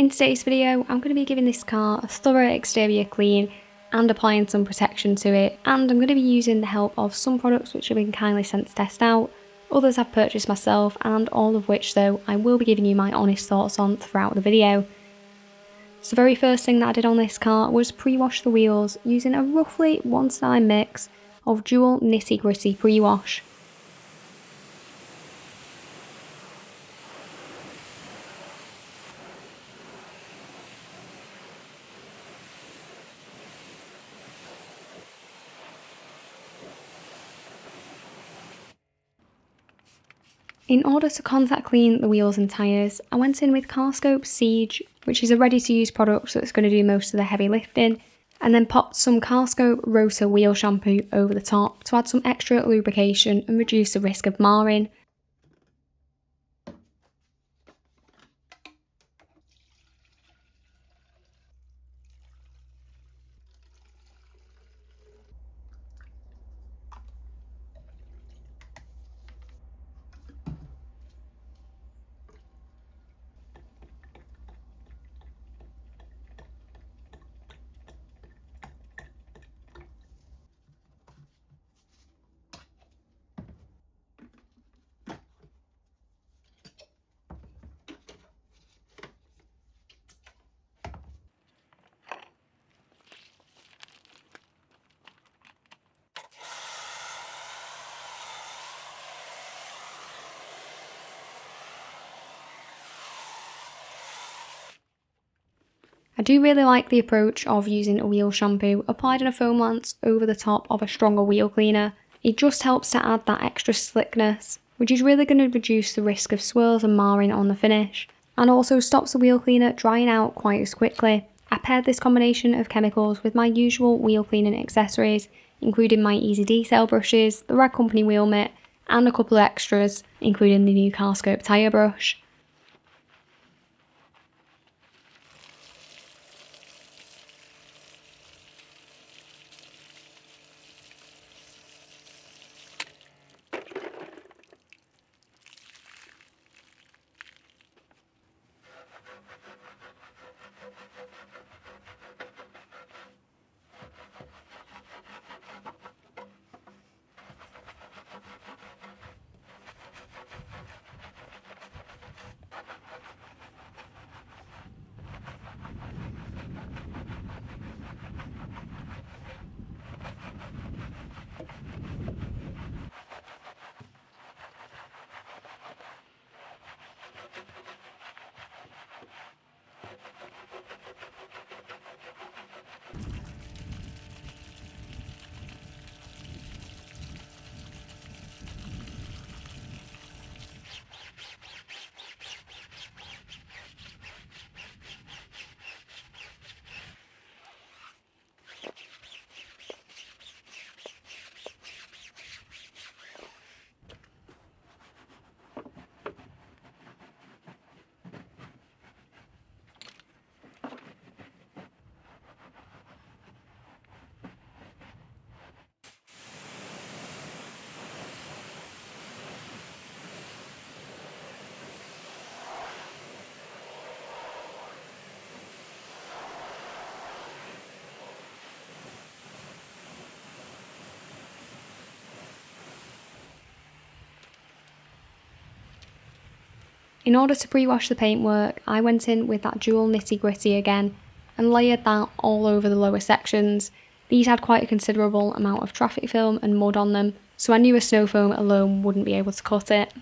In today's video, I'm going to be giving this car a thorough exterior clean and applying some protection to it, and I'm going to be using the help of some products which have been kindly sent to test out, others I've purchased myself, and all of which though I will be giving you my honest thoughts on throughout the video. So the very first thing that I did on this car was pre-wash the wheels using a roughly 1-to-9 mix of dual nitty gritty pre-wash. In order to contact clean the wheels and tyres, I went in with Carscope Siege, which is a ready to use product that's going to do most of the heavy lifting, and then popped some Carscope Rotor wheel shampoo over the top to add some extra lubrication and reduce the risk of marring. I do really like the approach of using a wheel shampoo applied in a foam lance over the top of a stronger wheel cleaner. It just helps to add that extra slickness, which is really going to reduce the risk of swirls and marring on the finish, and also stops the wheel cleaner drying out quite as quickly. I paired this combination of chemicals with my usual wheel cleaning accessories, including my Easy Detail brushes, the Rag Company wheel mitt, and a couple of extras, including the new Carscope tyre brush. In order to pre-wash the paintwork, I went in with that dual nitty gritty again and layered that all over the lower sections. These had quite a considerable amount of traffic film and mud on them, so I knew a snow foam alone wouldn't be able to cut it.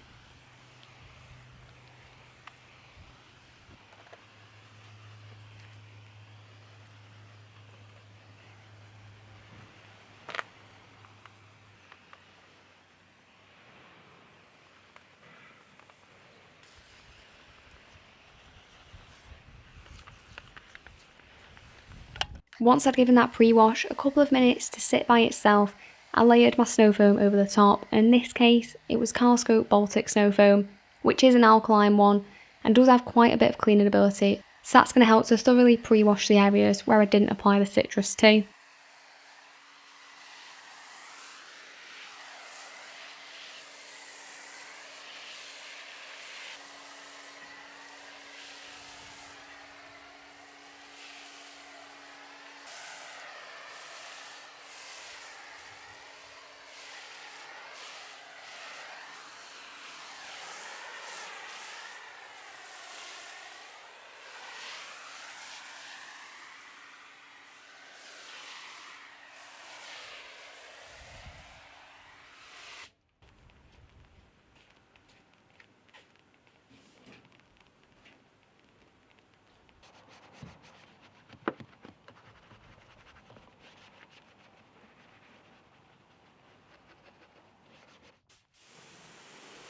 Once I'd given that pre-wash a couple of minutes to sit by itself, I layered my snow foam over the top, and in this case it was Carscope Baltic Snow Foam, which is an alkaline one and does have quite a bit of cleaning ability, so that's going to help to thoroughly pre-wash the areas where I didn't apply the citrus to.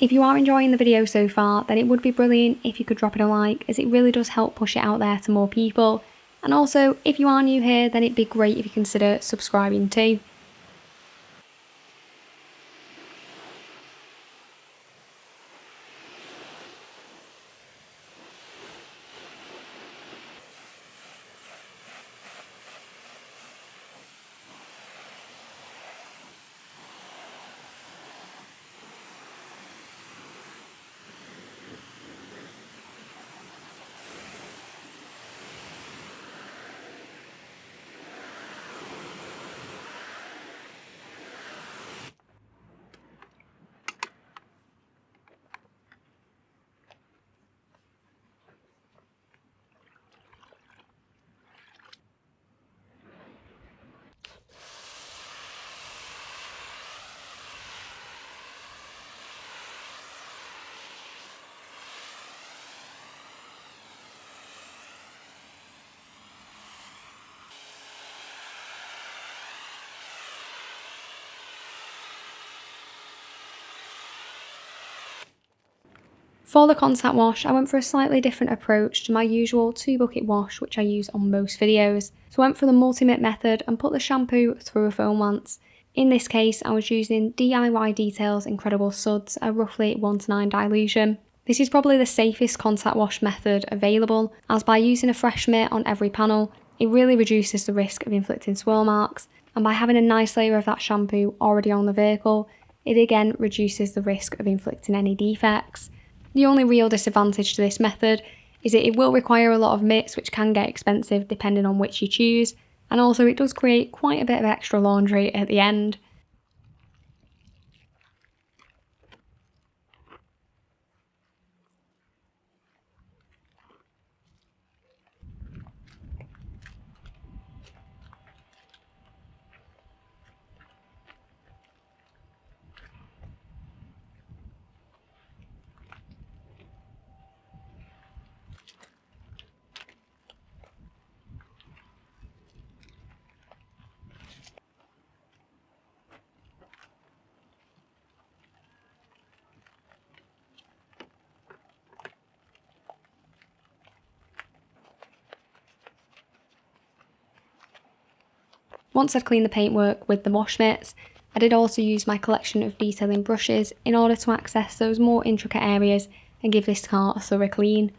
If you are enjoying the video so far, then it would be brilliant if you could drop it a like, as it really does help push it out there to more people. And also, if you are new here, then it'd be great if you consider subscribing too. For the contact wash, I went for a slightly different approach to my usual 2-bucket wash, which I use on most videos. So I went for the multi-mitt method and put the shampoo through a foam lance. In this case, I was using DIY Detail's Incredible Suds at roughly 1:9 dilution. This is probably the safest contact wash method available, as by using a fresh mitt on every panel, it really reduces the risk of inflicting swirl marks, and by having a nice layer of that shampoo already on the vehicle, it again reduces the risk of inflicting any defects. The only real disadvantage to this method is that it will require a lot of mitts, which can get expensive depending on which you choose, and also it does create quite a bit of extra laundry at the end. Once I'd cleaned the paintwork with the wash mitts, I did also use my collection of detailing brushes in order to access those more intricate areas and give this car a thorough clean.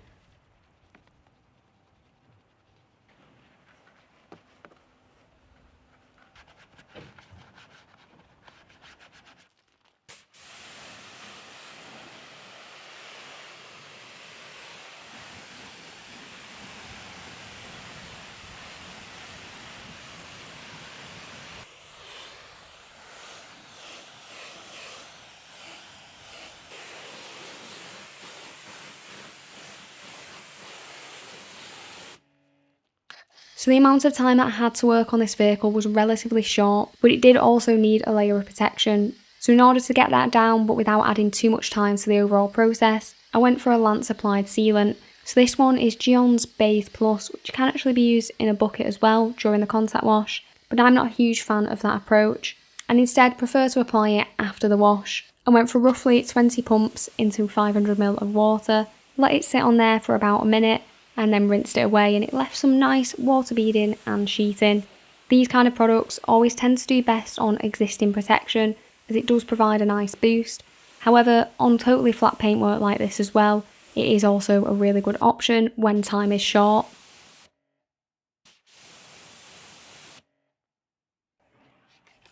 So the amount of time that I had to work on this vehicle was relatively short, but it did also need a layer of protection. So in order to get that down, but without adding too much time to the overall process, I went for a Lance applied sealant. So this one is Gion's Bathe Plus, which can actually be used in a bucket as well during the contact wash, but I'm not a huge fan of that approach, and instead prefer to apply it after the wash. I went for roughly 20 pumps into 500ml of water, let it sit on there for about a minute, and then rinsed it away, and it left some nice water beading and sheeting. These kind of products always tend to do best on existing protection, as it does provide a nice boost. However, on totally flat paintwork like this as well, it is also a really good option when time is short.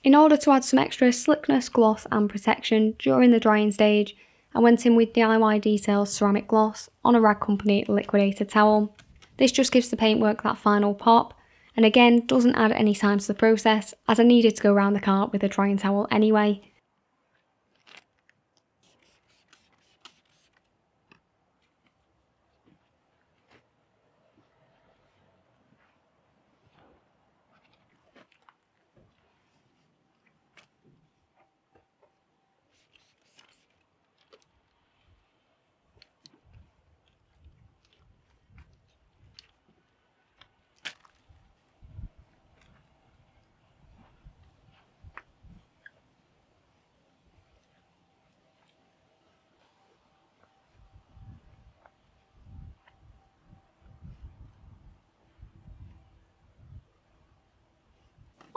In order to add some extra slickness, gloss and protection during the drying stage, I went in with DIY Detail's ceramic gloss on a Rag Company liquidated towel. This just gives the paintwork that final pop, and again doesn't add any time to the process, as I needed to go around the car with a drying towel anyway.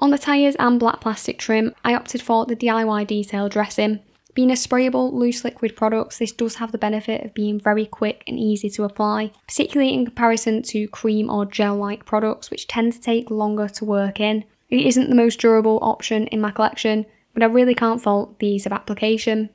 On the tyres and black plastic trim, I opted for the DIY detail dressing. Being a sprayable, loose liquid product, this does have the benefit of being very quick and easy to apply, particularly in comparison to cream or gel-like products, which tend to take longer to work in. It isn't the most durable option in my collection, but I really can't fault the ease of application.